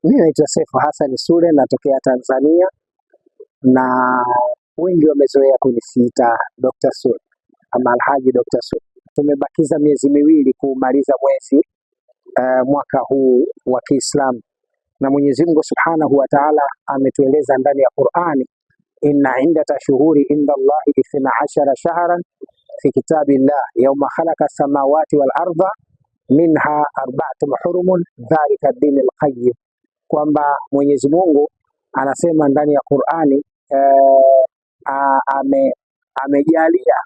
Mimi naitwa Sefu Hassan Sule, natokea Tanzania na wengi wamezoea kunisiita Dr. Sule ama Alhaji Dr. Sule. Tumebakiza miezi miwili kumaliza mwezi mwaka huu wa Kiislamu, na Mwenyezi Mungu Subhanahu wa Ta'ala ametueleza ndani ya Qur'ani, inna indata shuhuri inda Allahi 12 shahran fi kitabillah yawma khalaqa samawati wal arda minha arba'atun hurumun dhalika ad-dinul qayyim, kwamba Mwenyezi Mungu anasema ndani ya Qur'ani amejalia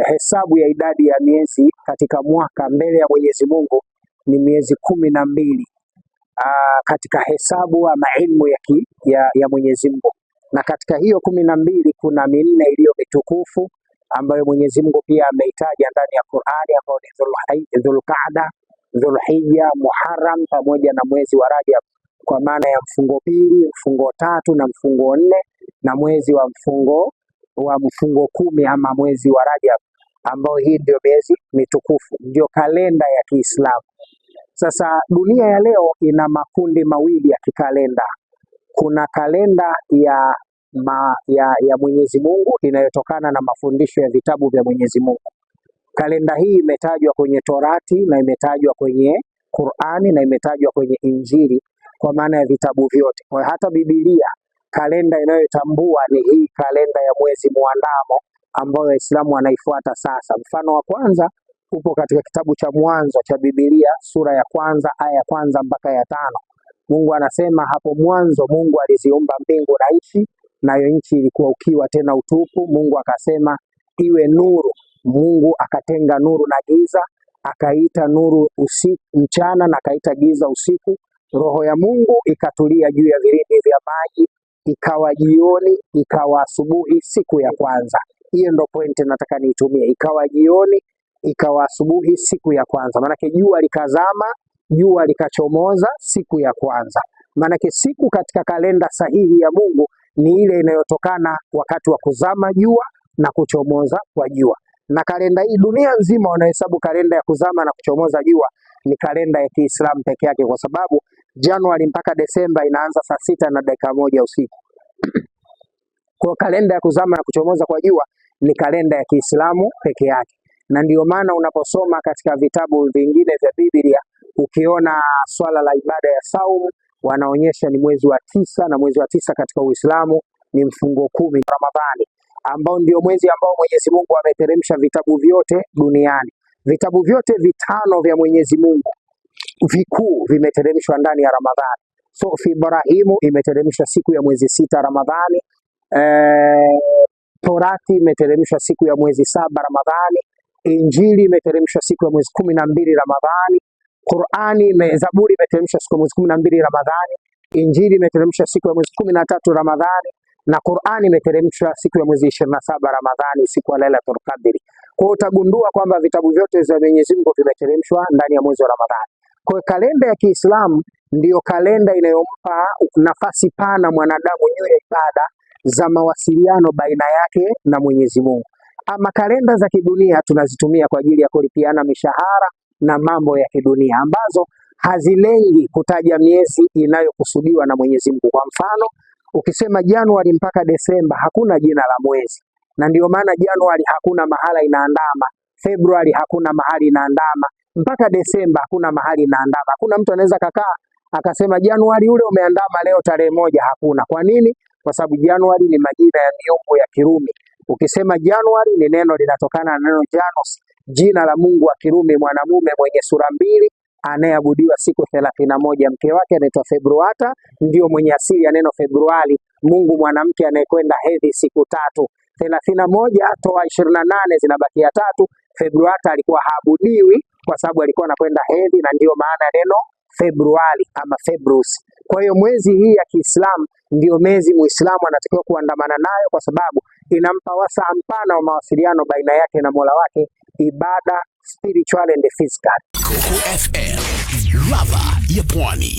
hesabu ya idadi ya miezi katika mwaka mbele ya Mwenyezi Mungu ni miezi 12 katika hesabu ama ilmu ya Mwenyezi Mungu, na katika hiyo 12 kuna minne iliyo mitukufu ambayo Mwenyezi Mungu pia ameitaja ndani ya Qur'ani, ambayo ni Dhulqa'da, Dhulhijja, Muharram pamoja na mwezi wa Rajab, kwa maana ya mfungo pili, mfungo tatu na mfungo nne, na mwezi wa mfungo 10 ama mwezi wa Rajab, ambao hii ndio miezi mitukufu, ndio kalenda ya Kiislamu. Sasa dunia ya leo ina makundi mawili ya kikalenda. Kuna kalenda ya Mwenyezi Mungu inayotokana na mafundisho ya vitabu vya Mwenyezi Mungu. Kalenda hii imetajwa kwenye Torati na imetajwa kwenye Qur'ani na imetajwa kwenye Injili, kwa maana ya vitabu vyote. Kwa hata Biblia kalenda inayotambua ni hii kalenda ya mwezi muandamo ambayo Waislamu wanaifuata sasa. Mfano wa kwanza upo katika kitabu cha Mwanzo cha Biblia, sura ya kwanza aya ya kwanza mpaka ya 5. Mungu anasema, hapo mwanzo Mungu aliziumba mbingu na nchi, nayo nchi ilikuwa ukiwa tena utupu. Mungu akasema iwe nuru. Mungu akatenga nuru na giza, akaita nuru usiku mchana na akaita giza usiku. Roho ya Mungu ikatulia juu ya vilindi vya maji, ikawa jioni, ikawa asubuhi siku ya kwanza. Hiyo ndo pointi nataka niitumie, ikawa jioni, ikawa asubuhi siku ya kwanza. Maanake jua likazama, jua likachomoza siku ya kwanza. Maanake siku katika kalenda sahihi ya Mungu ni ile inayotokana wakati wa kuzama jua na kuchomoza kwa jua. Na kalenda hii dunia nzima wanahesabu kalenda ya kuzama na kuchomoza jua ni kalenda ya Kiislamu peke yake, kwa sababu Januari mpaka Desemba inaanza saa 6:01 usiku. Kwa kalenda ya kuzama na kuchomoza kwa jua ni kalenda ya Kiislamu peke yake. Na ndio maana unaposoma katika vitabu vingine vya Biblia, ukiona swala la ibada ya saumu, wanaonyesha ni mwezi wa 9, na mwezi wa 9 katika Uislamu ni mfungo 10 Ramadhani, ambao ndio mwezi ambao Mwenyezi Mungu ameteremsha vitabu vyote duniani. Vitabu vyote 5 vya Mwenyezi Mungu vikuu vimeteremshwa ndani ya Ramadhani. Sufi Ibrahimu imeteremshwa siku ya mwezi 6 Ramadhani. Torati imeteremshwa siku ya mwezi 7 Ramadhani. Injili imeteremshwa siku ya mwezi 12 Ramadhani. Zaburi imeteremshwa siku ya mwezi 12 Ramadhani. Injili imeteremshwa siku ya mwezi 13 Ramadhani, na Qur'ani imeteremshwa siku ya mwezi 27 Ramadhani, siku ya Lailatul Qadr. Kwa hiyo utagundua kwamba vitabu vyote vya Mwenyezi Mungu vimeteremshwa ndani ya mwezi wa Ramadhani. Kwa hiyo kalenda ya Kiislamu ndiyo kalenda inayompa nafasi pana mwanadamu juu ya ibada za mawasiliano baina yake na Mwenyezi Mungu. Ama kalenda za kidunia tunazitumia kwa ajili ya kulipiana mishahara na mambo ya kidunia, ambazo hazilengi kutaja miezi inayokusudiwa na Mwenyezi Mungu. Kwa mfano, ukisema Januari mpaka Desemba hakuna jina la mwezi, na ndio maana Januari hakuna mahala inaandama, Februari hakuna mahali inaandama, mpaka Desemba hakuna mahali inaandama. Hakuna mtu anaweza kakaa akasema Januari ule umeandama leo tarehe 1, hakuna. Kwa nini? Kwa sababu Januari ni majina ya miungu ya Kirumi. Ukisema Januari ni neno linatokana na neno Janus, jina la Mungu wa Kirumi, mwanamume mwenye sura 2 anayeabudiwa siku 31. Mke wake anaitwa Februata, ndio mwenye asili ya neno Februari, Mungu mwanamke anayekwenda hedhi siku 3. 31 toa 28 zinabakia 3. Februata alikuwa haabudiwi kwa sababu alikuwa anakwenda hedhi, na ndio maana neno Februari ama Februs. Kwa hiyo mwezi hii ya Kiislamu ndio mwezi Muislamu anatakiwa kuandamana nayo, kwa sababu inampa wasaa mpana wa mawasiliano baina yake na Mola wake, ibada spiritual and physical. Coco FM, ladha ya Pwani.